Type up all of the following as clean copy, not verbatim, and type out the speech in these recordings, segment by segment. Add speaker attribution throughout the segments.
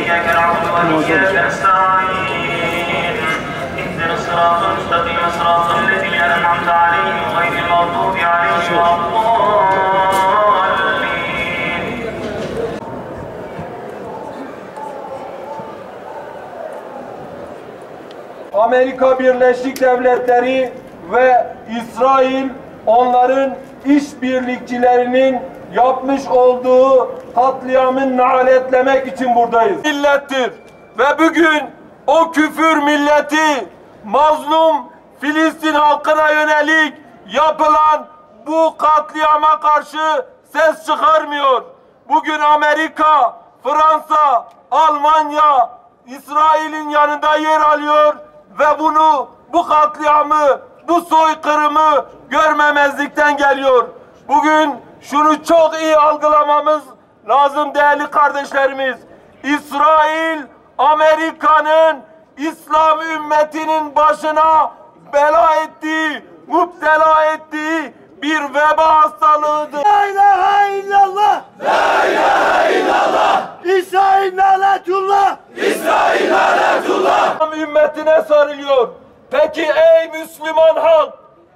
Speaker 1: إياك نعبد وإياك نستعين اهدنا الصراط المستقيم صراط الذين أنعمت عليهم غير المغضوب عليهم ولا الضالين.
Speaker 2: Amerika Birleşik Devletleri ve İsrail onların işbirlikçilerinin yapmış olduğu katliamı naletlemek için buradayız. Millettir ve bugün o küfür milleti mazlum Filistin halkına yönelik yapılan bu katliama karşı ses çıkarmıyor. Bugün Amerika, Fransa, Almanya, İsrail'in yanında yer alıyor ve bu katliamı, bu soykırımı görmemezlikten geliyor. Bugün şunu çok iyi algılamamız lazım değerli kardeşlerimiz. İsrail, Amerika'nın İslam ümmetinin başına bela ettiği, müptela ettiği bir veba hastalığıdır.
Speaker 3: La ilahe illallah! La ilahe illallah! İsrail lanetullah! İsrail lanetullah!
Speaker 2: Ümmetine sarılıyor. Peki ey Müslüman halk,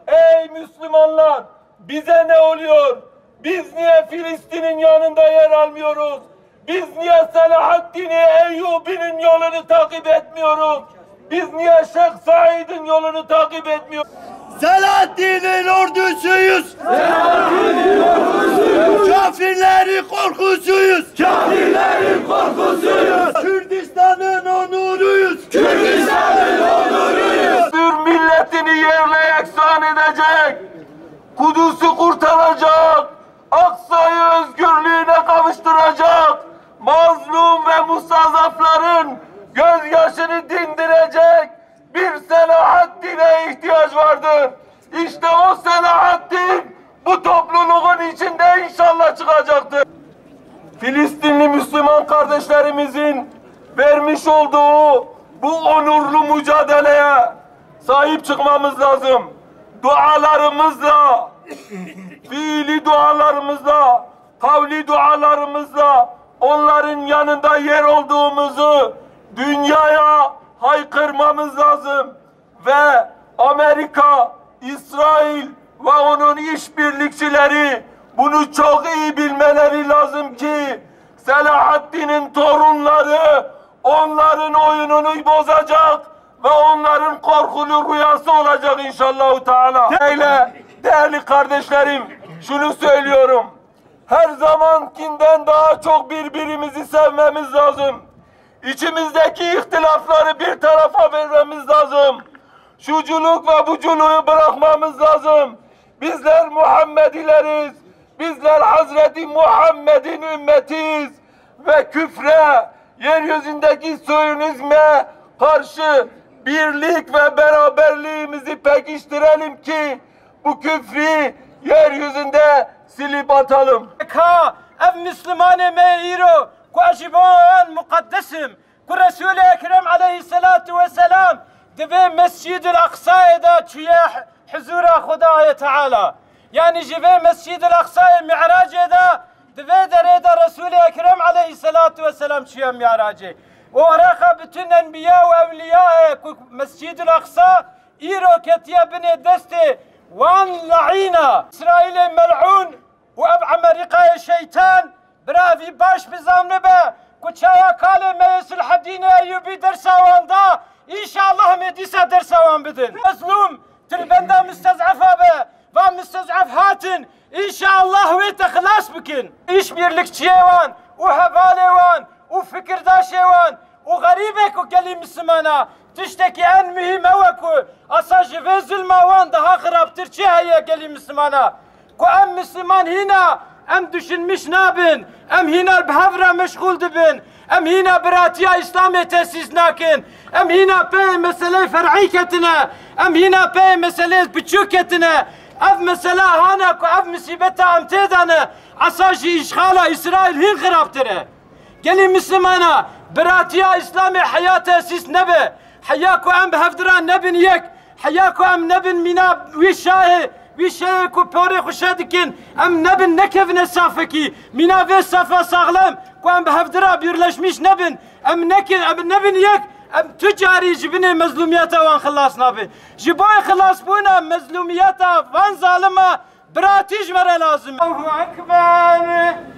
Speaker 2: ey Müslümanlar, bize ne oluyor? Biz niye Filistin'in yanında yer almıyoruz? Biz niye Selahaddin Eyyubi'nin yolunu takip etmiyoruz? Biz niye Şeyh Said'in yolunu takip etmiyoruz?
Speaker 3: Selahaddin'in ordusuyuz! Selahaddin'in ordusuyuz! Kafirlerin korkusuyuz! Kafirlerin korkusuyuz! Kürdistan'ın onuruyuz! Kürdistan'ın onuruyuz!
Speaker 2: Türk milletini yerle yeksan edecek, Kudüs'ü kurtaracak, Aksa'yı özgürlüğüne kavuşturacak, mazlum ve mustazafların gözyaşını dindirecek bir Selahaddin'e ihtiyaç vardır. İşte o Selahaddin bu topluluğun içinde inşallah çıkacaktır. Filistinli Müslüman kardeşlerimizin vermiş olduğu bu onurlu mücadeleye sahip çıkmamız lazım. Dualarımızla, fiili dualarımızla, kavli dualarımızla onların yanında yer olduğumuzu dünyaya haykırmamız lazım. Ve Amerika, İsrail ve onun işbirlikçileri bunu çok iyi bilmeleri lazım ki Selahaddin'in torunları onların oyununu bozacak ve onların korkulu rüyası olacak inşallah Teala. Değerli kardeşlerim, şunu söylüyorum. Her zamankinden daha çok birbirimizi sevmemiz lazım. İçimizdeki ihtilafları bir tarafa vermemiz lazım. Şuculuk ve buculuğu bırakmamız lazım. Bizler Muhammedileriz. Bizler Hazreti Muhammed'in ümmetiyiz. Ve küfre, yeryüzündeki soyunizme karşı birlik ve beraberliğimizi pekiştirelim ki bu küfrü yeryüzünde silip atalım.
Speaker 4: Ev Müslümane meiro ku ajiban mukaddesim ku Resul-i Ekrem aleyhissalatu vesselam dve Mescid-i Aksa'da çüye huzura Khudaya Teala. Yani jive Mescid-i Aksa'ya mi'raceda dve derede Resul-i Ekrem aleyhissalatu vesselam çüye mi'racı. Oraka bütün enbiya ve evliya ku Mescid-i Aksa iro ketiye bine deste wan la'ina İsrail'e mel'un و اب امریکای شیطان براوی باش بزامنه به کچایا کاله میسل حدین ایوبی در سواندا انشالله مدیسه در سوان بدن مظلوم تربنده مستضعفه به و مستضعف هاتن انشالله ویت خلاص بکن ایش birlikçiye van و havale van و fikirdaşe van و غریبه کو کلی مسلمانا تشتکی en mühim eve ku asajı ve zulma van daha خرابتر چه هيا کلی مسلمانا ku em Müslüman hina em düşünmüş nabin em hina bhavra meşgul dibin em hina biratiya İslam'ı tesis nakin em hina pe mesele fer'i ketine em hina pe mesele biçük ketine ev mesela hana ku ev musibeta em tedane asajı işgala İsrail hin xirabtere gelin Müslümana biratiya İslam'ı hayat tesis nebe hayaku em bhavdran nebin yek hayaku em nebin mina vişahi ویشه کو پاره خوشه دکن ام نبن نکفن صافکی مینا و صافا ساغلم کو ام به هفدرا بیرلشمیش نبن ام نبنيك ام تجاري جبني مظلومياتا وان خلصنا به جباي خلاص بونا مظلومياتا وان ظالمه براتيج مرة لازم الله اكبر